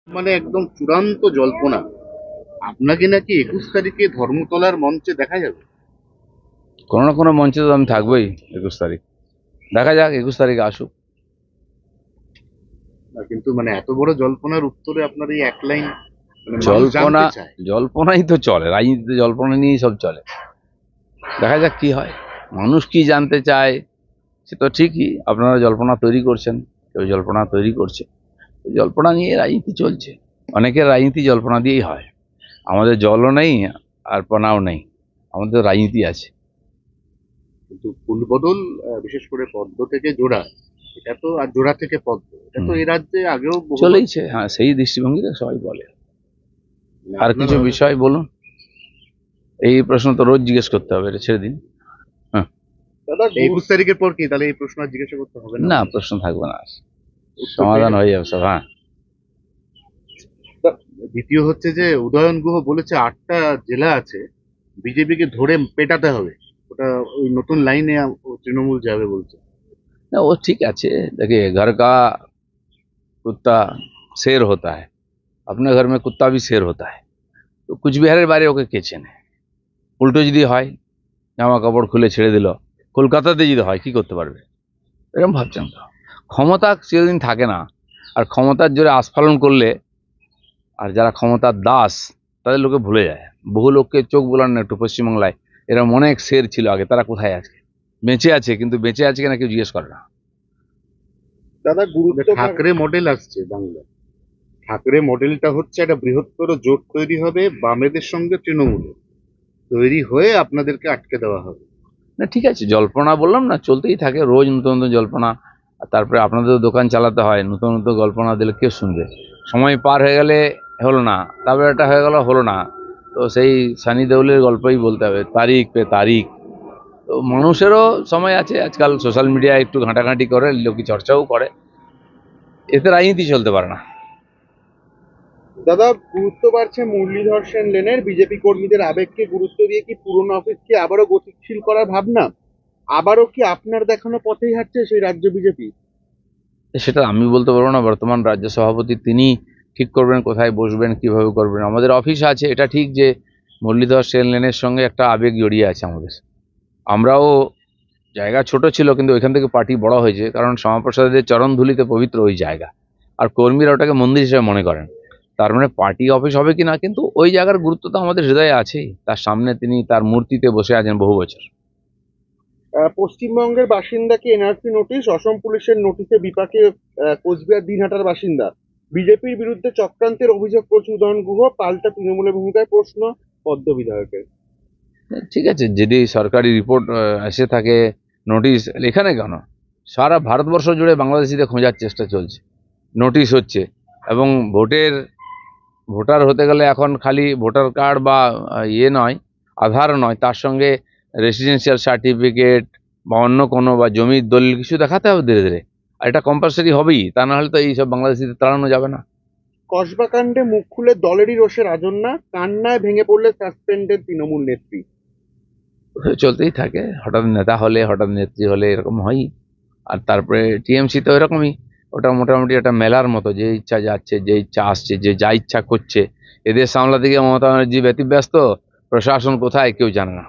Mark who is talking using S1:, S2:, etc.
S1: মানে একদম চূড়ান্ত জল্পনা, আপনাকে নাকি 21 তারিখে ধর্মতলার মঞ্চে দেখা যাবে।
S2: কোনো না কোনো মঞ্চে তো আমি থাকবোই 21 তারিখ। দেখা যাক 21 তারিখে আসুক।
S1: কিন্তু মানে এত বড় জল্পনার উত্তরে আপনার এই এক লাইন, মানে মানুষ
S2: জল্পনা,
S1: জানতে চায়।
S2: জল্পনাই তো চলে, রাজনীতিতে জল্পনা নিয়েই সব চলে। দেখা যাক কি হয়, মানুষ কি জানতে চায়। সে তো ঠিকই, আপনারা জল্পনা তৈরি করছেন, কেউ জল্পনা তৈরি করছে, জল্পনা নিয়ে রাজনীতি চলছে। অনেকের রাজনীতি জল্পনা দিয়েই হয়। আমাদের জলও নেই আর পনাও নেই, আমাদের রাজনীতি আছে।
S1: কিন্তু ফুলবদল, বিশেষ করে পদ্ম থেকে জোড়া, এটা তো, আর জোড়া থেকে পদ্ম, এটা তো
S2: হুম,
S1: এ রাজ্যে আগেও বহুবার।
S2: চলেইছে। হ্যাঁ, সেই দৃষ্টিভঙ্গিতে সবাই বলে।
S1: মানে
S2: আর
S1: আপনার
S2: কিছু বিষয় বলুন। এই প্রশ্ন তো রোজ জিজ্ঞেস করতে হবে, এটা ছেড়ে দিন। হ্যাঁ।
S1: দাদা 21 তারিখের পর কি তাহলে এই প্রশ্ন আর জিজ্ঞাসা করতে হবে না?
S2: না, প্রশ্ন থাকবে না,
S1: উত্তর পেয়ে
S2: সমাধান
S1: যাবে।
S2: হয়ে যাবে সব। হ্যাঁ।
S1: দ্বিতীয় হচ্ছে যে উদয়ন গুহ বলেছে 8টা জেলা আছে, বিজেপিকে ধরে পেটাতে হবে। ওটা ওই নতুন লাইনে তৃণমূল যাবে বলছে।
S2: না, वो ठीक আছে। देखिए, घर का कुत्ता शेर होता है, अपने घर में कुत्ता भी शेर होता है। তো কুচবিহারের বাইরে ওকে কে চেনে? উল্টো যদি হয়, জামা কাপড় খুলে ছেড়ে দিল, কলকাতাতে যদি হয় কি করতে পারবে? এরকম ভাবছেন তো? ক্ষমতা চিরদিন থাকে না, আর ক্ষমতার জোরে আস্ফালন করলে, আর যারা ক্ষমতার দাস, তাদের লোকে ভুলে যায়। বহু লোককে চোখ বোলান না একটু পশ্চিমবাংলায়, এরকম অনেক শের ছিল আগে, তারা কোথায় আছে? বেঁচে আছে, কিন্তু বেঁচে আছে কিনা কেউ জিজ্ঞেস করে না।
S1: দাদা ঠাকরে মডেল আসছে বাংলা। ঠাকরে মডেলটা হচ্ছে একটা বৃহত্তর জোট তৈরি হবে বামেদের সঙ্গে তৃণমূলের, তৈরি হয়ে আপনাদেরকে আটকে দেওয়া হবে।
S2: না, ঠিক আছে, জল্পনা বললাম না, চলতেই থাকে রোজ নতুন নতুন জল্পনা। আর তারপরে আপনাদের দোকান চালাতে হয়, নতুন নতুন জল্পনা দিলে কে শুনবে? সময় পার হয়ে গেলে হলো না, তারপরে একটা হয়ে গেল হলো না, তো সেই সানি দেওলের গল্পই বলতে হবে, তারিখ পে তারিখ। তো মানুষেরও সময় আছে, আজকাল সোশ্যাল মিডিয়ায় একটু ঘাঁটাঘাঁটি করে, লোকে চর্চাও করে, এতে রাজনীতি চলতে পারে না।
S1: দাদা, গুরুত্ব বাড়ছে মুরলীধর সেন লেনের, বিজেপি কর্মীদের আবেগকে গুরুত্ব দিয়ে কি পুরনো অফিসকে আবারও গতিশীল করার ভাবনা? আবারও কি আপনার দেখানো পথেই হাঁটছে সেই রাজ্য বিজেপি?
S2: সেটা আমি বলতে পারবো না, বর্তমান রাজ্য সভাপতি তিনি ঠিক করবেন কোথায় বসবেন, কিভাবে করবেন। আমাদের অফিস আছে, এটা ঠিক যে মুরলীধর সেন লেনের সঙ্গে একটা আবেগ জড়িয়ে আছে আমাদের। আমরাও, জায়গা ছোট ছিল কিন্তু ওইখান থেকে পার্টি বড় হয়েছে, কারণ শ্যামাপ্রসাদের চরণধুলিতে পবিত্র ওই জায়গা, আর কর্মীরা ওটাকে মন্দির হিসেবে মনে করেন। তার মানে পার্টি অফিস হবে কিনা, কিন্তু ওই জায়গার গুরুত্ব তো আমাদের হৃদয়ে আছেই। তার সামনে তিনি তার মূর্তিতে বসে আছেন বহু বছর।
S1: পশ্চিমবঙ্গের বাসিন্দাকে এনআরসি নোটিশ, অসম পুলিশের নোটিশে বিপাকে কোচবিহার দিনহাটার বাসিন্দা। বিজেপির বিরুদ্ধে চক্রান্তের অভিযোগ করছে উদয়ন গুহ, পাল্টা তৃণমূলের ভূমিকায় প্রশ্ন পদ্ম বিধায়কের।
S2: ঠিক আছে, যদি সরকারি রিপোর্ট এসে থাকে, নোটিশ এখানে কেন, সারা ভারতবর্ষ জুড়ে বাংলাদেশিদের খোঁজার চেষ্টা চলছে, নোটিশ হচ্ছে। এবং ভোটার হতে গেলে এখন খালি ভোটার কার্ড বা ইয়ে নয়, আধার নয়, তার সঙ্গে রেসিডেন্সিয়াল সার্টিফিকেট বা অন্য কোনো বা জমির দলিল কিছু দেখাতে হবে ধীরে ধীরে। আর এটা কম্পালসারি হবেই, তা না হলে তো এইসব বাংলাদেশিদের তাড়ানো যাবে না।
S1: কসবা কাণ্ডে মুখ খুলে দলেরই রোষে রাজন্যা, কান্নায় ভেঙে পড়লে সাসপেন্ডেড তৃণমূল নেত্রী।
S2: চলতেই থাকে, হঠাৎ নেতা হলে, হঠাৎ নেত্রী হলে এরকম হয়ই। আর তারপরে টিএমসি তো এরকমই, ওটা মোটামুটি একটা মেলার মতো, যে ইচ্ছা যাচ্ছে, যে ইচ্ছা আসছে, যে যা ইচ্ছা করছে। এদের সামলাতে গিয়ে মমতা ব্যানার্জি ব্যতিব্যস্ত, প্রশাসন কোথায় কেউ জানে না।